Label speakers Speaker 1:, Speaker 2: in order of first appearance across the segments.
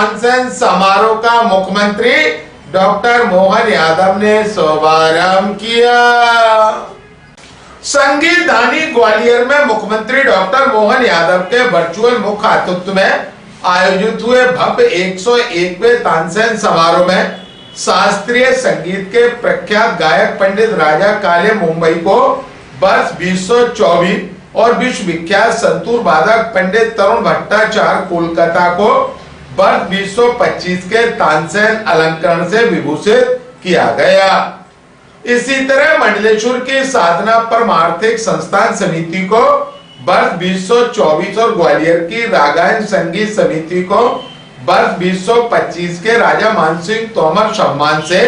Speaker 1: तानसेन समारोह का मुख्यमंत्री डॉक्टर मोहन यादव ने शुभारंभ किया। संगीत धानी ग्वालियर में मुख्यमंत्री डॉक्टर मोहन यादव के वर्चुअल मुख्य आतिथ्य में आयोजित हुए भव्य 101वें तानसेन समारोह में शास्त्रीय संगीत के प्रख्यात गायक पंडित राजा काले मुंबई को वर्ष 2024 और विश्व विख्यात संतूर वादक पंडित तरुण भट्टाचार्य कोलकाता को वर्ष 2025 के तानसेन अलंकरण से विभूषित किया गया। इसी तरह मंडलेश्वर की साधना परमार्थिक संस्थान समिति को वर्ष 2024 और ग्वालियर की रागायन संगीत समिति को वर्ष 2025 के राजा मानसिंह तोमर सम्मान से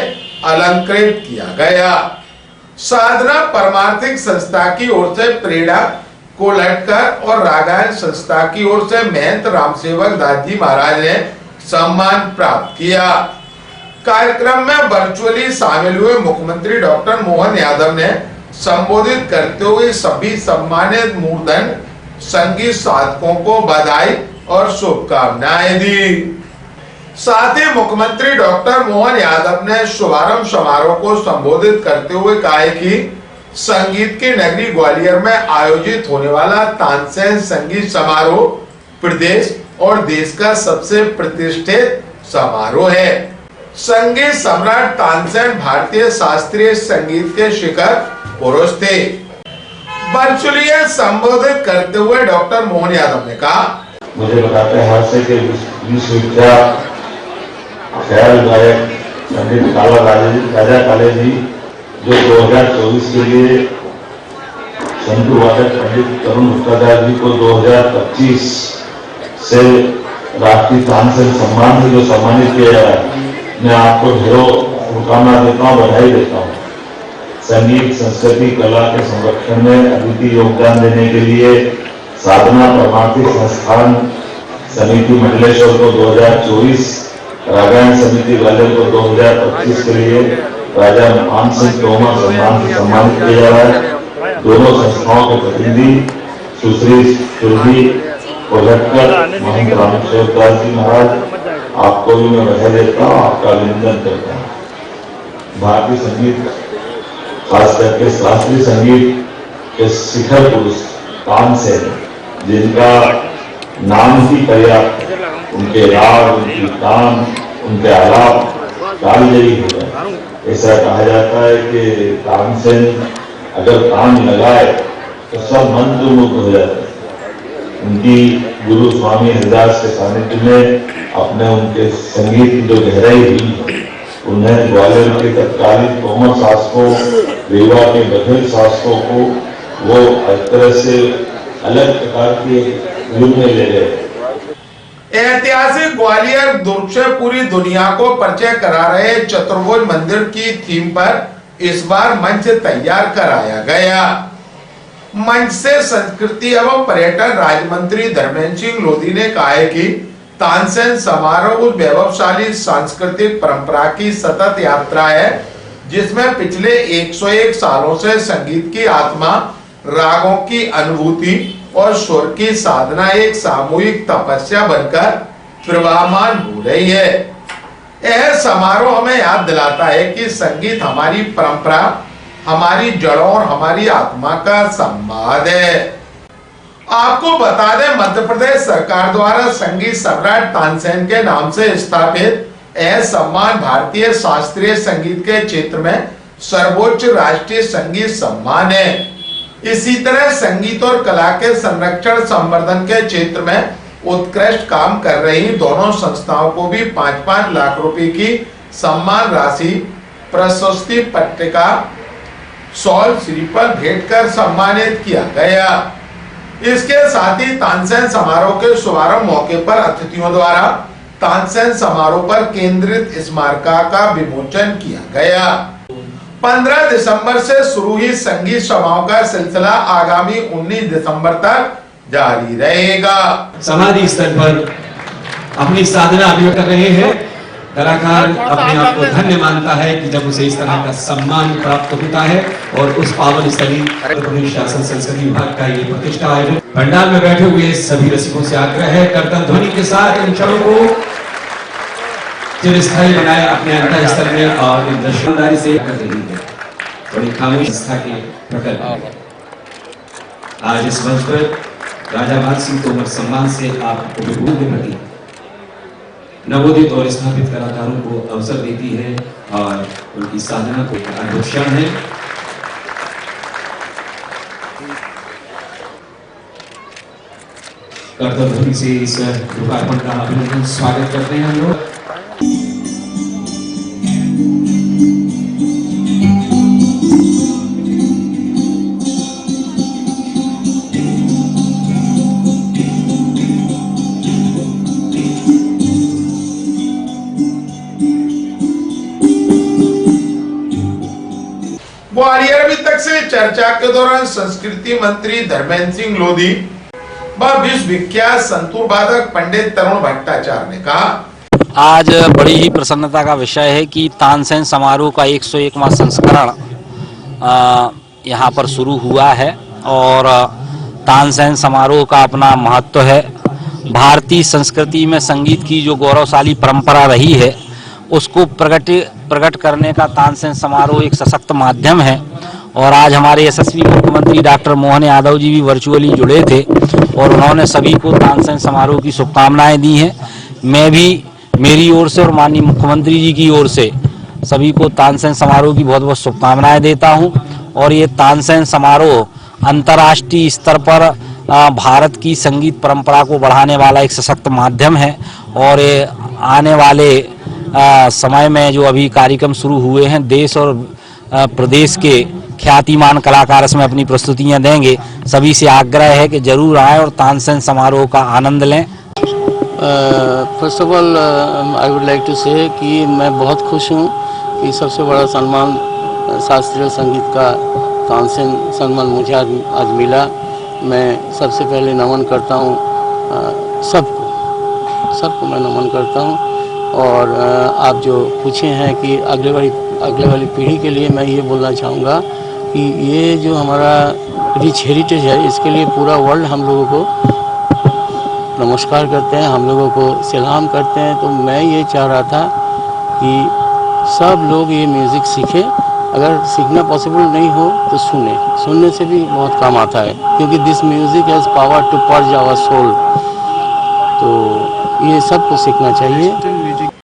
Speaker 1: अलंकृत किया गया। साधना परमार्थिक संस्था की ओर से प्रेरणा कोलटकर और रागायन संस्था की ओर से महंत रामसेवक दास जी महाराज ने सम्मान प्राप्त किया। कार्यक्रम में वर्चुअली शामिल हुए मुख्यमंत्री डॉक्टर मोहन यादव ने संबोधित करते हुए सभी सम्मानित मूर्धन संगीत साधकों को बधाई और शुभकामनाएं दी। साथ ही मुख्यमंत्री डॉक्टर मोहन यादव ने शुभारंभ समारोह को संबोधित करते हुए कहा कि संगीत की नगरी ग्वालियर में आयोजित होने वाला तानसेन संगीत समारोह प्रदेश और देश का सबसे प्रतिष्ठित समारोह है। संगीत सम्राट तानसेन भारतीय शास्त्रीय संगीत के शिखर पुरुष थे। वर्चुअली संबोधित करते हुए डॉक्टर मोहन यादव ने कहा,
Speaker 2: मुझे बताते हैं हाल से कि विश्वविख्यात ख्याल गायक पंडित राजा काले जी जो 2024 के लिए संतूर वादक पंडित तरुण भट्टाचार्य जी को 2025 से राष्ट्रीय तानसेन सम्मान से जो सम्मानित किया जा रहा है, मैं आपको ढेरों शुभकामना देता हूँ, बधाई देता हूँ। संगीत संस्कृति कला के संरक्षण में अद्वितीय योगदान देने के लिए साधना परमार्थिक संस्थान समिति मंडलेश्वर को 2024, रागायन समिति ग्वालियर को 2025 के लिए राजा मानसिंह तोमर सम्मान से सम्मानित किया जा रहा है। दोनों संस्थाओं के प्रतिनिधि सुश्री सुरभि कोलटकर, महंत रामसेवक दास जी महाराज, आपको भी मैं बधाई देता हूँ, आपका अभिनंदन करता हूँ। भारतीय संगीत खास करके शास्त्रीय संगीत के शिखर पुरुष तानसेन, जिनका नाम ही पर्याप्त, उनके राग, उनकी तान, उनके आलाप कालजयी हो गए। ऐसा कहा जाता है कि तानसेन अगर कान लगाए तो सब मंत्रमुग्ध हो जाते हैं। उनकी गुरु स्वामी हरिदास के सानिध्य में अपने उनके संगीत की जो गहराई हुई, उन्हें ग्वालियर के तत्कालीन तोमर शासकों, रीवा के बघेल शासकों को वो एक तरह से अलग प्रकार के रूप में ले गए।
Speaker 1: ऐतिहासिक ग्वालियर दुर्ग से पूरी दुनिया को परिचय करा रहे चतुर्भुज मंदिर की थीम पर इस बार मंच तैयार कराया गया। मंच से संस्कृति एवं पर्यटन राज्य मंत्री धर्मेंद्र सिंह लोधी ने कहा है कि तानसेन समारोह उस वैभवशाली सांस्कृतिक परंपरा की सतत यात्रा है जिसमें पिछले 101 सालों से संगीत की आत्मा, रागों की अनुभूति और स्वर की साधना एक सामूहिक तपस्या बनकर प्रवाहमान हो रही है। यह समारोह हमें याद दिलाता है कि संगीत हमारी परंपरा, हमारी जड़ों और हमारी आत्मा का संवाद है। आपको बता दें, मध्य प्रदेश सरकार द्वारा संगीत सम्राट तानसेन के नाम से स्थापित यह सम्मान भारतीय शास्त्रीय संगीत के क्षेत्र में सर्वोच्च राष्ट्रीय संगीत सम्मान है। इसी तरह संगीत और कला के संरक्षण संवर्धन के क्षेत्र में उत्कृष्ट काम कर रही दोनों संस्थाओं को भी 5-5 लाख रुपए की सम्मान राशि, प्रशस्ति पट्टिका, शॉल, श्रीफल भेंट कर सम्मानित किया गया। इसके साथ ही तानसेन समारोह के शुभारंभ मौके पर अतिथियों द्वारा तानसेन समारोह पर केंद्रित स्मारका का विमोचन किया गया। 15 दिसंबर से शुरू ही संगीत सभाओं का सिलसिला आगामी 19 दिसंबर तक जारी रहेगा।
Speaker 3: समाधि स्तर पर अपनी साधना अभिव्यक्त कर रहे हैं। कलाकार अपने आप को धन्य मानता है कि जब उसे इस तरह का सम्मान प्राप्त होता है और उस पावन स्थली प्रदेश शासन संस्कृति विभाग का ये प्रतिष्ठा आयोजन। पंडाल में बैठे हुए सभी रसिकों से आग्रह है, कर्तन ध्वनि के साथ इन क्षणों को चिरस्थायी बनाए अपने अंतःस्थल में और एक दर्शनदारी से कर रही है और एक कानूनी संस्था के प्रकल्प है। आज इस मंच पर राजा भाग सिंह तोमर सम्मान से आपको विभूति के प्रति नवोदित और स्थापित कलाकारों को अवसर देती है और उनकी साधना को अद्भुत क्षण है। कर्तव्य से इस लोकार्पण का अभिनंदन स्वागत करते हैं हम लोग।
Speaker 1: ग्वालियर में तक से चर्चा के दौरान संस्कृति मंत्री धर्मेंद्र सिंह लोधी व विश्व विख्यात संतूर वादक पंडित तरुण भट्टाचार्य ने कहा,
Speaker 4: आज बड़ी ही प्रसन्नता का विषय है कि तानसेन समारोह का 101वां संस्करण यहाँ पर शुरू हुआ है और तानसेन समारोह का अपना महत्व है। भारतीय संस्कृति में संगीत की जो गौरवशाली परंपरा रही है उसको प्रकट करने का तानसेन समारोह एक सशक्त माध्यम है। और आज हमारे यशस्वी मुख्यमंत्री डॉक्टर मोहन यादव जी भी वर्चुअली जुड़े थे और उन्होंने सभी को तानसेन समारोह की शुभकामनाएं दी हैं। मैं भी मेरी ओर से और माननीय मुख्यमंत्री जी की ओर से सभी को तानसेन समारोह की बहुत बहुत शुभकामनाएं देता हूं। और ये तानसेन समारोह अंतर्राष्ट्रीय स्तर पर भारत की संगीत परंपरा को बढ़ाने वाला एक सशक्त माध्यम है और ये आने वाले समय में जो अभी कार्यक्रम शुरू हुए हैं, देश और प्रदेश के ख्यातिमान कलाकार इसमें अपनी प्रस्तुतियां देंगे। सभी से आग्रह है कि जरूर आएं और तानसेन समारोह का आनंद लें।
Speaker 5: First of all I would like to say कि मैं बहुत खुश हूँ कि सबसे बड़ा सम्मान शास्त्रीय संगीत का तानसेन सम्मान मुझे आज मिला। मैं सबसे पहले नमन करता हूँ सबको मैं नमन करता हूँ। और आप जो पूछे हैं कि अगले वाली पीढ़ी के लिए मैं ये बोलना चाहूँगा कि ये जो हमारा रिच हेरिटेज है इसके लिए पूरा वर्ल्ड हम लोगों को नमस्कार करते हैं, हम लोगों को सलाम करते हैं। तो मैं ये चाह रहा था कि सब लोग ये म्यूज़िक सीखें। अगर सीखना पॉसिबल नहीं हो तो सुनने से भी बहुत काम आता है, क्योंकि this music has power to purge our soul. तो ये सबको सीखना चाहिए।